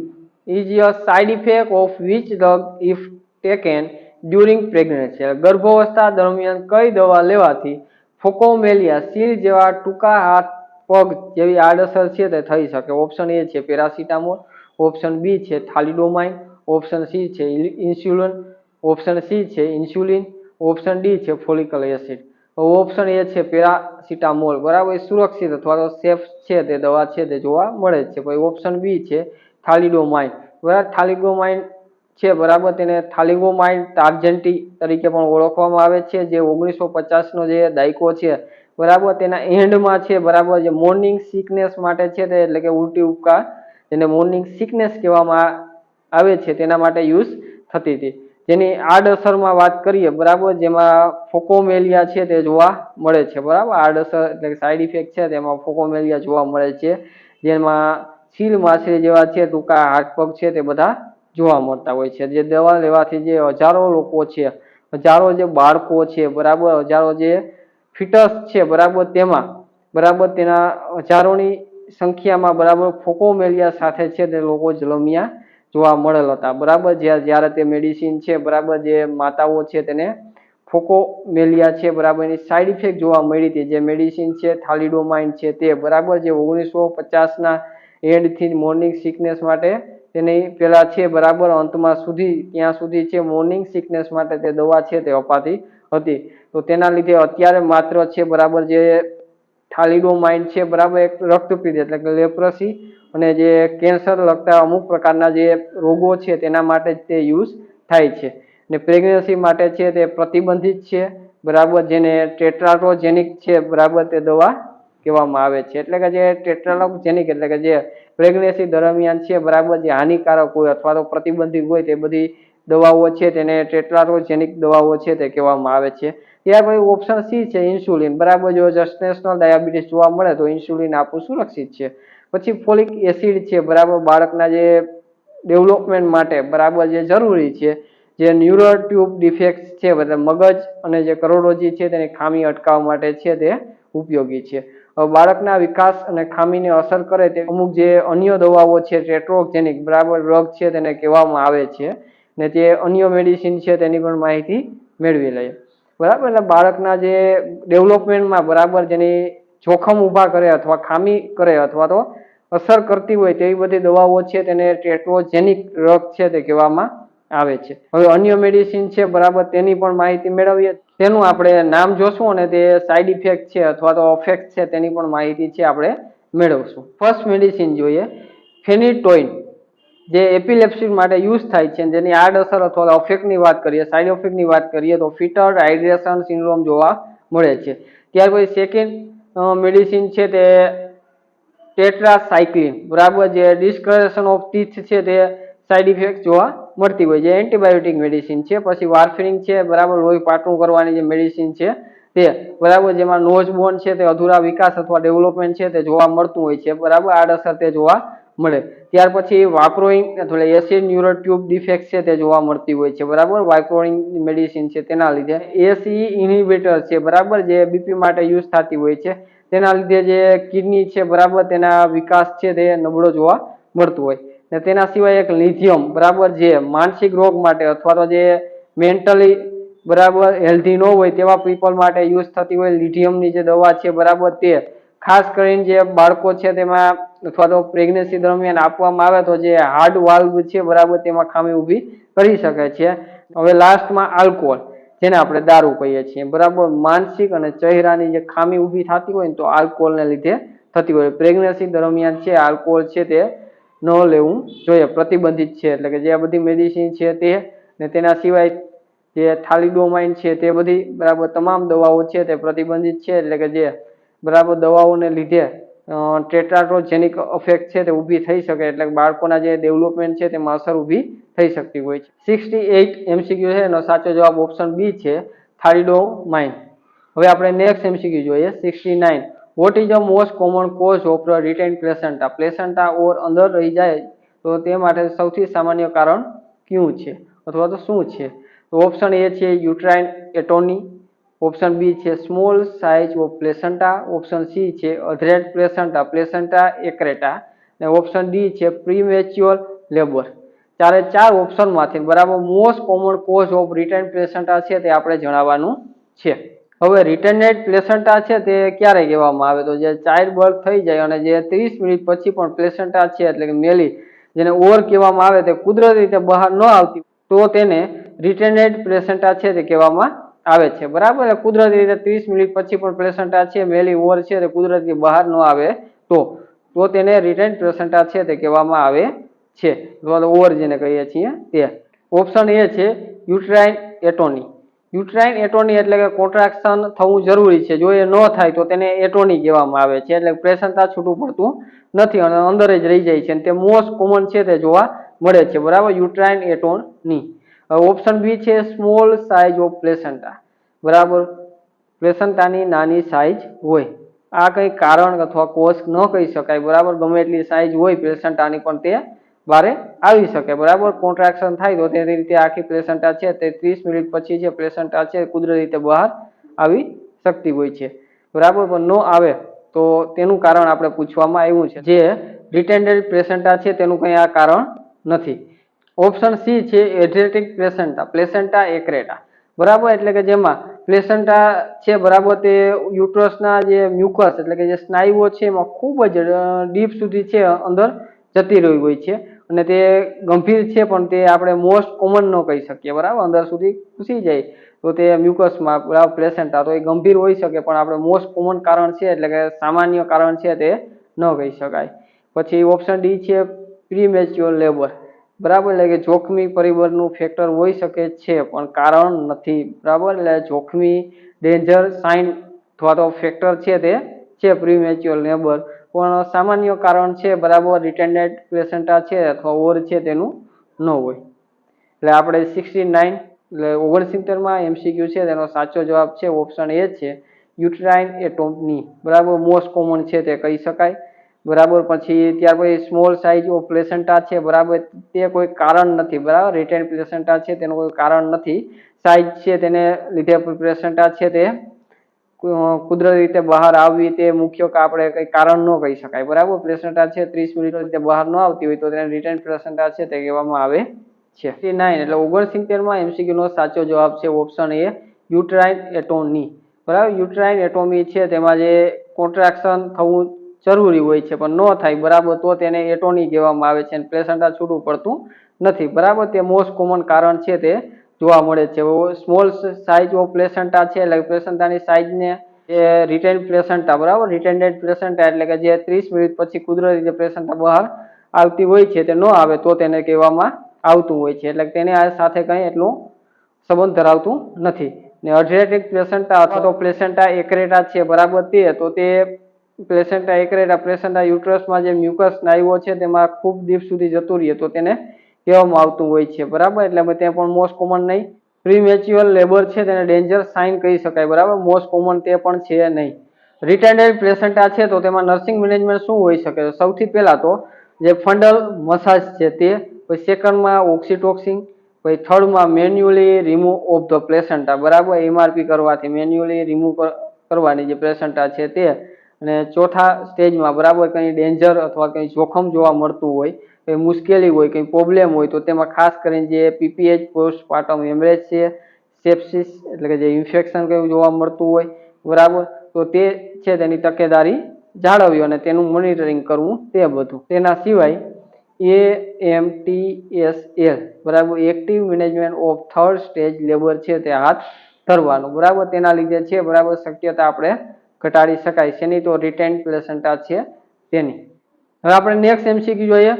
is a side effect of which drug if taken during pregnancy. ગર્ભાવસ્થા દરમિયાન કઈ દવા લેવાથી ફોકોમેલિયા સીલ જેવા ટૂંકા હાથ પગ જેવી આડઅસર છે તે થઈ શકે. ઓપ્શન એ છે પેરાસિટામોલ, ઓપ્શન બી છે થાલિડોમાઇન, ઓપ્શન સી છે ઇન્સ્યુલિન, ઓપ્શન સી છે ઇન્સ્યુલિન, ઓપ્શન ડી છે ફોલિકલ એસિડ. ઓપ્શન એ છે પેરાસિટામોલ, બરાબર, સુરક્ષિત અથવા તો સેફ છે તે દવા છે તે જોવા મળે છે. પછી ઓપ્શન બી છે થાલિડોમાઇન, બરાબર. થાલિડોમાઇન છે, બરાબર, તેને થાલિડોમાઇન ટાર્જેન્ટી તરીકે પણ ઓળખવામાં આવે છે. જે 1950 નો જે દાયકો છે, બરાબર, તેના એન્ડમાં છે, બરાબર, જે મોર્નિંગ સિકનેસ માટે છે તે, એટલે કે ઉલટી ઉપકા, જેને મોર્નિંગ સિકનેસ કહેવામાં આવે છે, તેના માટે યુઝ થતી હતી. જેની આડઅસરમાં વાત કરીએ, બરાબર, જેમાં ફોકોમેલિયા છે તે જોવા મળે છે, બરાબર. આડઅસર એટલે કે સાઈડ ઇફેક્ટ છે તેમાં ફોકોમેલિયા જોવા મળે છે, જેમાં સીલ માછલી જેવા છે ટૂંકા હાથ પગ છે તે બધા જોવા મળતા હોય છે. જે દવા લેવાથી જે હજારો લોકો છે, હજારો જે બાળકો છે, બરાબર, હજારો જે ફિટસ છે, બરાબર, તેમાં, બરાબર, તેના હજારોની સંખ્યામાં, બરાબર, ફોકોમેલિયા સાથે છે તે લોકો જલમ્યા જોવા મળેલ હતા, બરાબર. જ્યારે તે મેડિસિન છે, બરાબર, જે માતાઓ છે તેને ફોકોમેલિયા છે, બરાબર, એની સાઈડ ઇફેક્ટ જોવા મળી હતી. જે મેડિસિન છે થાલિડોમાઇન છે તે, બરાબર, જે 1950 એન્ડથી મોર્નિંગ સિકનેસ માટે તેની પેલા છે, બરાબર, અંતમાં સુધી ત્યાં સુધી છે મોર્નિંગ સિકનેસ માટે તે દવા છે તે અપાતી હતી. તો તેના લીધે અત્યારે માત્ર છે, બરાબર, જે થાલિડોમાઇન છે, બરાબર, એક રક્તપિત્ત એટલે કે લેપ્રસી અને જે કેન્સર લગતા અમુક પ્રકારના જે રોગો છે તેના માટે તે યુઝ થાય છે. ને પ્રેગ્નન્સી માટે છે તે પ્રતિબંધિત છે, બરાબર, જેને ટેટ્રાટોજેનિક છે, બરાબર, તે દવા કહેવામાં આવે છે. એટલે કે જે ટેટ્રાટોજેનિક એટલે કે જે પ્રેગ્નન્સી દરમિયાન છે, બરાબર, જે હાનિકારક હોય અથવા તો પ્રતિબંધિત હોય તે બધી દવાઓ છે તેને ટેટ્રાટોજેનિક દવાઓ છે તે કહેવામાં આવે છે. ત્યાર પછી ઓપ્શન સી છે ઇન્સ્યુલિન, બરાબર. જો જસ્ટેશનલ ડાયાબિટીસ જોવા મળે તો ઇન્સ્યુલિન આપવું સુરક્ષિત છે. પછી ફોલિક એસિડ છે, બરાબર, બાળકના જે ડેવલપમેન્ટ માટે, બરાબર, જે જરૂરી છે. જે ન્યુરલ ટ્યુબ ડિફેક્ટ છે, એટલે મગજ અને જે કરોડરજ્જુ છે તેની ખામી અટકાવવા માટે છે તે ઉપયોગી છે. બાળકના વિકાસ અને ખામીને અસર કરે તે અમુક જે અન્ય દવાઓ છે ટેટ્રોજેનિક, બરાબર, ડ્રગ છે તેને કહેવામાં આવે છે. ને જે અન્ય મેડિસિન છે તેની પણ માહિતી મેળવી લઈએ, બરાબર. એટલે બાળકના જે ડેવલપમેન્ટમાં, બરાબર, જેની જોખમ ઊભા કરે અથવા ખામી કરે અથવા તો અસર કરતી હોય તેવી બધી દવાઓ છે તેને ટેટ્રોજેનિક ડ્રગ છે તે કહેવામાં આવે છે. હવે અન્ય મેડિસિન છે, બરાબર, તેની પણ માહિતી મેળવીએ. તેનું આપણે નામ જોશું અને તે સાઈડ ઇફેક્ટ છે અથવા તો ઇફેક્ટ છે તેની પણ માહિતી છે આપણે મેળવશું. ફર્સ્ટ મેડિસિન જોઈએ ફેનિટોઇન, જે એપિલેપ્સી માટે યુઝ થાય છે. જેની આડઅસર અથવા ઇફેક્ટની વાત કરીએ, સાઈડ ઇફેક્ટની વાત કરીએ તો ફીટલ હાઇડ્રેશન સિન્ડ્રોમ જોવા મળે છે. ત્યાર પછી સેકન્ડ મેડિસિન છે તે ટેટ્રાસાઇક્લિન, બરાબર, જે ડિસ્કલરેશન ઓફ ટીથ છે તે સાઈડ ઇફેક્ટ જોવા મળતી હોય છે. એન્ટીબાયોટિક મેડિસિન છે. પછી વાર્ફરિન છે, બરાબર, લોહી પાતળું કરવાની જે મેડિસિન છે તે, બરાબર, જેમાં નોઝ બોન છે તે અધૂરા વિકાસ અથવા ડેવલપમેન્ટ છે તે જોવા મળતું હોય છે, બરાબર, આડઅસર તે જોવા મળે. ત્યાર પછી વાપ્રોઇન અથવા એસિડ ન્યુરલ ટ્યુબ ડિફેક્ટ છે તે જોવા મળતી હોય છે, બરાબર, વાપ્રોઇન મેડિસિન છે તેના લીધે. એસી ઇન્હિબિટર છે, બરાબર, જે બીપી માટે યુઝ થતી હોય છે, તેના લીધે જે કિડની છે, બરાબર, તેના વિકાસ છે તે નબળો જોવા મળતું હોય. ને તેના સિવાય એક લિથિયમ, બરાબર, જે માનસિક રોગ માટે અથવા તો જે મેન્ટલી, બરાબર, હેલ્ધી ન હોય તેવા પીપલ માટે યુઝ થતી હોય લિથિયમની જે દવા છે, બરાબર, તે ખાસ કરીને જે બાળકો છે તેમાં અથવા તો પ્રેગ્નન્સી દરમિયાન આપવામાં આવે તો જે હાર્ટ વાલ્વ છે, બરાબર, તેમાં ખામી ઊભી કરી શકે છે. હવે લાસ્ટમાં આલ્કોહોલ, જેને આપણે દારૂ કહીએ છીએ, બરાબર, માનસિક અને ચહેરાની જે ખામી ઊભી થતી હોય ને તો આલ્કોહોલને લીધે થતી હોય. પ્રેગ્નન્સી દરમિયાન છે આલ્કોહોલ છે તે ન લેવું જોઈએ, પ્રતિબંધિત છે. એટલે કે જે આ બધી મેડિસિન છે તે ને તેના સિવાય જે થાલિડોમાઇન છે તે બધી, બરાબર, તમામ દવાઓ છે તે પ્રતિબંધિત છે. એટલે કે જે, બરાબર, દવાઓને લીધે ટેટ્રાટોજેનિક ઇફેક્ટ છે તે ઊભી થઈ શકે, એટલે કે બાળકોના જે ડેવલપમેન્ટ છે તેમાં અસર ઊભી થઈ શકતી હોય છે. 68 MCQ છે, એનો સાચો જવાબ ઓપ્શન બી છે થાલિડોમાઇન. હવે આપણે નેક્સ્ટ MCQ જોઈએ 69. What is the most common cause of the retained placenta? Placenta ઓર અંદર રહી જાય તો તે માટે સૌથી સામાન્ય કારણ કયું છે અથવા તો શું છે? તો ઓપ્શન એ છે યુટ્રાઇન એટોની, ઓપ્શન બી છે small size of placenta, option C છે અધરેટ પ્લેસેન્ટા, પ્લેસેન્ટા એક્રેટા, અને ઓપ્શન ડી છે પ્રીમેચ્યોર લેબર. ચારે ચાર ઓપ્શનમાંથી, બરાબર, most common cause of written placenta છે તે આપણે જણાવવાનું છે. હવે રિટેન્ડેડ પ્લેસેન્ટા છે તે ક્યારે કહેવામાં આવે તો જે ચાઇલ્ડ બર્થ થઈ જાય અને જે 30 મિનિટ પછી પણ પ્લેસેન્ટા છે એટલે કે મેલી જેને ઓવર કહેવામાં આવે તે કુદરતી રીતે બહાર ન આવતી તો તેને રિટેન્ડેડ પ્લેસેન્ટા છે તે કહેવામાં આવે છે બરાબર. એટલે કુદરતી રીતે 30 મિનિટ પછી પણ પ્લેસેન્ટા છે મેલી ઓવર છે તે કુદરતી બહાર ન આવે તો તેને રિટેન્ડ પ્લેસેન્ટા છે તે કહેવામાં આવે છે અથવા ઓવર જેને કહીએ છીએ તે. ઓપ્શન એ છે યુટ્રાઇન એટોની. યુટ્રાઇન એટોની એટલે કે કોન્ટ્રાક્શન થવું જરૂરી છે, જો એ ન થાય તો તેને એટોની કહેવામાં આવે છે એટલે પ્લેસેન્ટા છૂટું પડતું નથી અને અંદર જ રહી જાય છે અને તે મોસ્ટ કોમન છે તે જોવા મળે છે બરાબર, યુટ્રાઇન એટોની. ઓપ્શન બી છે સ્મોલ સાઇઝ ઓફ પ્લેસેન્ટા બરાબર, પ્લેસેન્ટાની નાની સાઇઝ હોય. આ કંઈ કારણ અથવા કોઝ ન કહી શકાય બરાબર, ગમે એટલી સાઇઝ હોય પ્લેસેન્ટાની પણ તે બારે આવી શકે બરાબર. કોન્ટ્રાક્શન થાય તો તે રીતે આખી પ્લેસેન્ટા છે તે 30 મિનિટ પછી જે પ્લેસેન્ટા છે કુદરતી રીતે બહાર આવી શકતી હોય છે બરાબર, પણ ન આવે તો તેનું કારણ આપણે પૂછવામાં આવ્યું છે. જે રિટેન્ડેડ પ્લેસેન્ટા છે તેનું કંઈ આ કારણ નથી. ઓપ્શન સી છે એડ્રેટિક પ્લેસેન્ટા, પ્લેસેન્ટા એક્રેટા બરાબર, એટલે કે જેમાં પ્લેસેન્ટા છે બરાબર તે યુટ્રસના જે મ્યુકસ એટલે કે જે સ્નાયુઓ છે એમાં ખૂબ જ ડીપ સુધી છે અંદર જતી રહી હોય છે અને તે ગંભીર છે પણ તે આપણે મોસ્ટ કોમન ન કહી શકીએ બરાબર, અંદર સુધી ઘૂસી જાય તો તે મ્યુકસમાં બરાબર પ્લેસેન્ટા તો એ ગંભીર હોઈ શકે પણ આપણે મોસ્ટ કોમન કારણ છે એટલે કે સામાન્ય કારણ છે તે ન કહી શકાય. પછી ઓપ્શન ડી છે પ્રીમેચ્યોર લેબર બરાબર, એટલે કે જોખમી પરિબળનું ફેક્ટર હોઈ શકે છે પણ કારણ નથી બરાબર. એટલે જોખમી ડેન્જર સાઇન અથવા તો ફેક્ટર છે તે છે પ્રીમેચ્યોર લેબર પણ સામાન્ય કારણ છે બરાબર, રિટેન્ડેડ પ્લેસેન્ટા છે અથવા ઓવર છે તેનું ન હોય. એટલે આપણે 69 એટલે 69માં એમસીક્યુ છે તેનો સાચો જવાબ છે ઓપ્શન એ છે યુટ્રાઇન એટોની બરાબર, મોસ્ટ કોમન છે તે કહી શકાય બરાબર. પછી ત્યાર પછી સ્મોલ સાઇઝ ઓફ પ્લેસેન્ટા છે બરાબર, તે કોઈ કારણ નથી બરાબર, રિટેન્ડ પ્લેસેન્ટા છે તેનું કોઈ કારણ નથી. સાઇઝ છે તેને લીધે પ્લેસેન્ટા છે તે કુદરતી રીતે બહાર આવવી તે મુખ્ય આપણે કઈ કારણ ન કહી શકાય બરાબર. પ્લેસેન્ટા છે 30 મિનિટ રીતે બહાર ન આવતી હોય તો તેને રિટેન્ડ પ્લેસેન્ટા છે તે કહેવામાં આવે છે. 69 એટલે 69માં એમસીક્યુ નો સાચો જવાબ છે ઓપ્શન એ યુટ્રાઇન એટોની બરાબર. યુટ્રાઇન એટોમી છે તેમાં જે કોન્ટ્રાક્શન થવું જરૂરી હોય છે પણ ન થાય બરાબર તો તેને એટોની કહેવામાં આવે છે અને પ્લેસેન્ટા છૂટું પડતું નથી બરાબર, તે મોસ્ટ કોમન કારણ છે તે જોવા મળે છે. સ્મોલ સાઇઝ ઓફ પ્લેસેન્ટા છે એટલે પ્લેસેન્ટાની સાઇઝને એ રિટેન્ડ પ્લેસેન્ટા બરાબર, રિટેન્ડેડ પ્લેસેન્ટા એટલે કે જે 30 મિનિટ પછી કુદરતી રીતે પ્લેસેન્ટા બહાર આવતી હોય છે તે ન આવે તો તેને કહેવામાં આવતું હોય છે એટલે તેને આ સાથે કંઈ એટલું સંબંધ ધરાવતું નથી. ને અડ્રેટિક પ્લેસેન્ટા અથવા તો પ્લેસેન્ટા એક્રેટા છે બરાબર, તે પ્લેસેન્ટા એક્રેટા પ્લેસેન્ટા યુટ્રસમાં જે મ્યુકસ સ્નાયુઓ છે તેમાં ખૂબ ડીપ સુધી જતું રહીએ તો તેને કહેવામાં આવતું હોય છે બરાબર, એટલે તે પણ મોસ્ટ કોમન નહીં. પ્રીમેચ્યોર લેબર છે તેને ડેન્જર સાઇન કહી શકાય બરાબર, મોસ્ટ કોમન તે પણ છે નહીં. રિટેન્ડેડ પ્લેસેન્ટા છે તો તેમાં નર્સિંગ મેનેજમેન્ટ શું હોઈ શકે? સૌથી પહેલા તો જે ફંડલ મસાજ છે તે, પછી સેકન્ડમાં ઓક્સિટોક્સિન, પછી થર્ડમાં manually remove of the placenta બરાબર, એમઆરપી કરવાથી મેન્યુઅલી રિમૂવ કરવાની જે પ્લેસેન્ટા છે તે, અને ચોથા સ્ટેજમાં બરાબર કંઈ ડેન્જર અથવા કંઈ જોખમ જોવા મળતું હોય, કંઈ મુશ્કેલી હોય, કંઈ પ્રોબ્લેમ હોય તો તેમાં ખાસ કરીને જે પીપીએચ પોસ્ટપાર્ટમ હેમરેજ છે, સેપ્સિસ એટલે કે જે ઇન્ફેક્શન કંઈ જોવા મળતું હોય બરાબર, તો તે છે તેની તકેદારી જાળવવી અને તેનું મોનિટરિંગ કરવું તે બધું. તેના સિવાય AMTSL બરાબર, active management of third stage labour છે તે હાથ ધરવાનું બરાબર, તેના લીધે છે બરાબર શક્યતા આપણે ઘટાડી શકાય છે નહીં તો રિટેન્ડ પ્લેસેન્ટા છે તેની. હવે આપણે નેક્સ્ટ એમસીક્યુ જોઈએ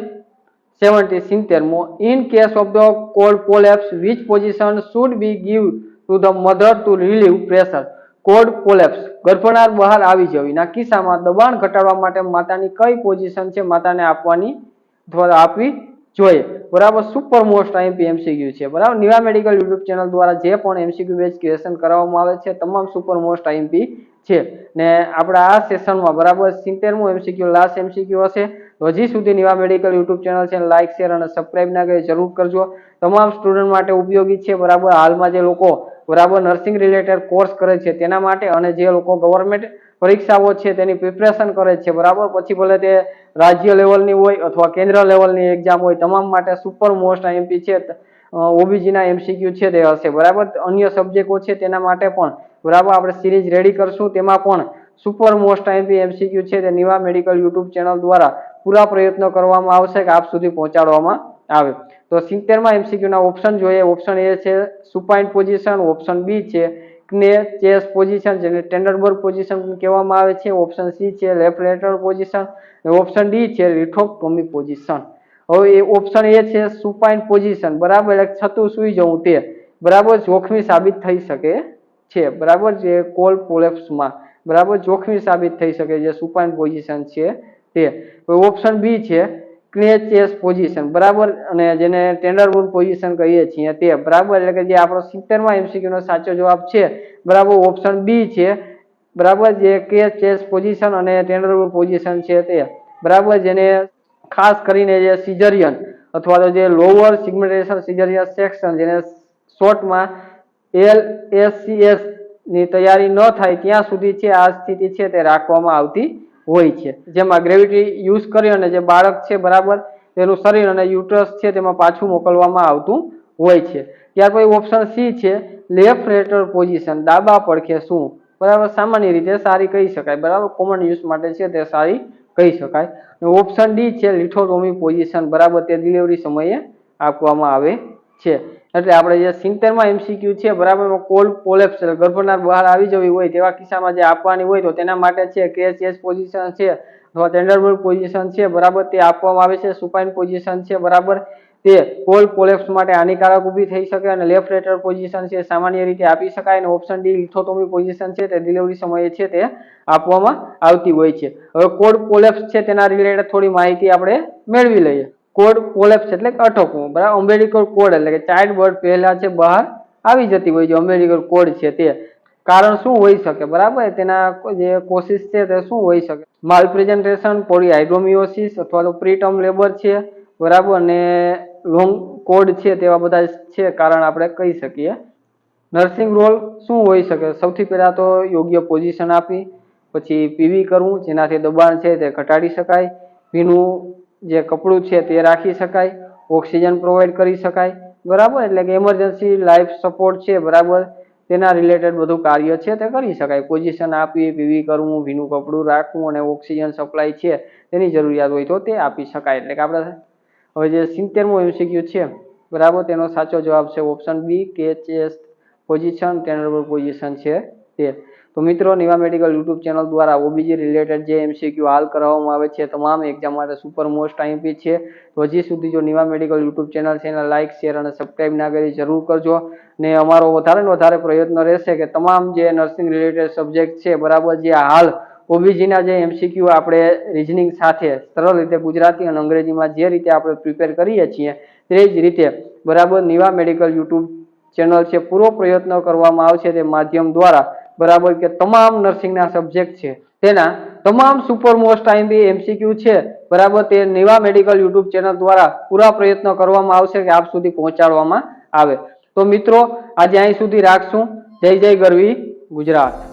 70 in case of the cord collapse which position should be give to the mother to relieve pressure? Cord collapse ગર્ભનાળ બહાર આવી જવીના કિસ્સામાં દબાણ ઘટાડવા માટે માતાની કઈ પોઝિશન છે માતાને આપવાની અથવા આપવી જોઈએ બરાબર. સુપર મોસ્ટ આઈએમપી એમસીક્યુ છે બરાબર. નિવા મેડિકલ યુટ્યુબ ચેનલ દ્વારા જે પણ એમસીક્યુ બેઝ ક્વેશ્ચન કરવામાં આવે છે તમામ સુપર મોસ્ટ આઈએમપી છે ને આપણા આ સેશનમાં બરાબર 70મું એમસીક્યુ લાસ્ટ એમસીક્યુ હશે. હજી સુધી નિવા મેડિકલ યુટ્યુબ ચેનલ છે લાઈક શેર અને સબસ્ક્રાઇબ ના કરી જરૂર કરજો. તમામ સ્ટુડન્ટ માટે ઉપયોગી છે બરાબર. હાલમાં જે લોકો બરાબર નર્સિંગ રિલેટેડ કોર્સ કરે છે તેના માટે અને જે લોકો ગવર્મેન્ટ પરીક્ષાઓ છે તેની પ્રિપરેશન કરે છે બરાબર, પછી ભલે તે રાજ્ય લેવલની હોય અથવા કેન્દ્ર લેવલની એક્ઝામ હોય, તમામ માટે સુપર મોસ્ટ આઈએમપી છે ઓબીજી ના એમસીક્યુ છે તે હશે, બરાબર. અન્ય સબ્જેક્ટો છે તેના માટે પણ બરાબર આપણે સિરીઝ રેડી કરશું, તેમાં પણ સુપર મોસ્ટ આઈએમપી એમસીક્યુ છે તે નિવા મેડિકલ યુટ્યુબ ચેનલ દ્વારા પૂરા પ્રયત્નો કરવામાં આવશે કે આપ સુધી પહોંચાડવામાં આવે. તો 70માં એમસીક્યુ ના ઓપ્શન જોઈએ. ઓપ્શન એ છે સુપાઇન પોઝિશન, ઓપ્શન બી છે ક્ને ચેસ પોઝિશન જેને ટેન્ડરબર્ગ પોઝિશન કહેવામાં આવે છે, ઓપ્શન સી છે left lateral position, option D છે રિથોટોમી પોઝિશન. હવે એ ઓપ્શન એ છે સુપાઇન પોઝિશન, બરાબર, એટલે છતું સુઈ જવું તે બરાબર જોખમી સાબિત થઈ શકે છે, બરાબર, જે કોલ પ્રોલેપ્સમાં બરાબર જોખમી સાબિત થઈ શકે જે સુપાઇન પોઝિશન છે તે. ઓપ્શન બી છે ક્નેચેસ પોઝિશન, બરાબર, અને જેને ટેન્ડરબર્ગ પોઝિશન કહીએ છીએ તે, બરાબર, એટલે કે જે આપણો 70માં એમસીક્યુ નો સાચો જવાબ છે બરાબર ઓપ્શન બી છે, બરાબર, જે ક્નેચેસ પોઝિશન અને ટેન્ડરબર્ગ પોઝિશન છે તે, બરાબર, જેને ખાસ કરીને જે સિઝરિયન અથવા તો જે લોઅર સિગ્મેન્ટેશન સિઝરિયન સેક્શન જેને શોર્ટમાં LSCS ની તૈયારી ન થાય ત્યાં સુધી છે આ સ્થિતિ છે તે રાખવામાં આવતી હોય છે, જેમાં ગ્રેવિટી યુઝ કરી અને જે બાળક છે બરાબર તેનું શરીર અને યુટરસ છે તેમાં પાછું મોકલવામાં આવતું હોય છે. ત્યાર પછી ઓપ્શન સી છે લેફ્ટ લેટરલ પોઝિશન, ડાબા પડખે શું, બરાબર, સામાન્ય રીતે સારી કહી શકાય, બરાબર, કોમન યુઝ માટે છે તે સારી કહી શકાય. ઓપ્શન ડી છે લિથોટોમી પોઝિશન, બરાબર, તે ડિલિવરી સમયે આપવામાં આવે છે. એટલે આપણે જે 70માં એમસીક્યુ છે બરાબર કોલ પોલેપ્સ એટલે ગર્ભનાળ બહાર આવી જવી હોય તેવા કિસ્સામાં જે આપવાની હોય તો તેના માટે છે કેએચએસ પોઝિશન છે અથવા ટેન્ડરબર્ગ પોઝિશન છે, બરાબર, તે આપવામાં આવે છે. સુપાઇન પોઝિશન છે બરાબર તે કોલ પોલેપ્સ માટે હાનિકારક ઊભી થઈ શકે અને લેફ્ટ લેટરલ પોઝિશન છે સામાન્ય રીતે આપી શકાય અને ઓપ્શન ડી લિથોટોમી પોઝિશન છે તે ડિલિવરી સમયે છે તે આપવામાં આવતી હોય છે. હવે કોડ પોલેપ્સ છે તેના રિલેટેડ થોડી માહિતી આપણે મેળવી લઈએ. કોડ પોલેપ્સ એટલે કે અટકવું, બરાબર, અમ્બેલિકલ કોડ એટલે કે ચાઇલ્ડ બર્થ પહેલા છે બહાર આવી જતી હોય છે અમ્બેલિકલ કોડ છે તે. કારણ શું હોઈ શકે, બરાબર, તેના જે કોશિશ છે તે શું હોઈ શકે, માલ પ્રેઝન્ટેશન, પોલીહાઇડ્રોમિયોસિસ અથવા તો પ્રીટર્મ લેબર છે, બરાબર, અને લોંગ કોડ છે તેવા બધા છે કારણ આપણે કહી શકીએ. નર્સિંગ રોલ શું હોઈ શકે, સૌથી પહેલા તો યોગ્ય પોઝિશન આપી, પછી પીવી કરવું જેનાથી દબાણ છે તે ઘટાડી શકાય, ભીનું જે કપડું છે તે રાખી શકાય, ઓક્સિજન પ્રોવાઈડ કરી શકાય, બરાબર, એટલે કે એમરજન્સી લાઈફ સપોર્ટ છે બરાબર તેના રિલેટેડ બધું કાર્ય છે તે કરી શકાય. પોઝિશન આપી, પીવી કરવું, ભીનું કપડું રાખવું અને ઓક્સિજન સપ્લાય છે તેની જરૂરિયાત હોય તો તે આપી શકાય. એટલે કે આપણે હવે જે 70મો એમસીક્યુ છે બરાબર તેનો સાચો જવાબ છે ઓપ્શન બી કેએચએસ પોઝિશન ટેન્ડરબર્ગ પોઝિશન છે તે. તો મિત્રો નિવા મેડિકલ યુટ્યુબ ચેનલ દ્વારા ઓબીજી રિલેટેડ જે એમસીક્યુ હાલ કરાવવામાં આવે છે તમામ એક્ઝામ માટે સુપર મોસ્ટ આઈએમપી છે. તો હજી સુધી જો નિવા મેડિકલ યુટ્યુબ ચેનલ છે એને લાઇક, શેર અને સબસ્ક્રાઇબ ના કરી જરૂર કરજો. ને અમારો વધારે ને વધારે પ્રયત્ન રહેશે કે તમામ જે નર્સિંગ રિલેટેડ સબ્જેક્ટ છે બરાબર જે હાલ ઓબીજીના જે એમસીક્યુ આપણે રિઝનિંગ સાથે સરળ રીતે ગુજરાતી અને અંગ્રેજીમાં જે રીતે આપણે પ્રિપેર કરીએ છીએ તે જ રીતે બરાબર નિવા મેડિકલ યુટ્યુબ ચેનલ છે પૂરો પ્રયત્ન કરવામાં આવશે તે માધ્યમ દ્વારા બરાબર કે તમામ નર્સિંગના સબ્જેક્ટ છે તેના તમામ સુપર મોસ્ટ આઈએમપી એમસીક્યુ છે બરાબર તે નિવા મેડિકલ યુટ્યુબ ચેનલ દ્વારા પૂરા પ્રયત્ન કરવામાં આવશે કે આપ સુધી પહોંચાડવામાં આવે. તો મિત્રો આજે અહીં સુધી રાખશું. જય જય ગરવી ગુજરાત.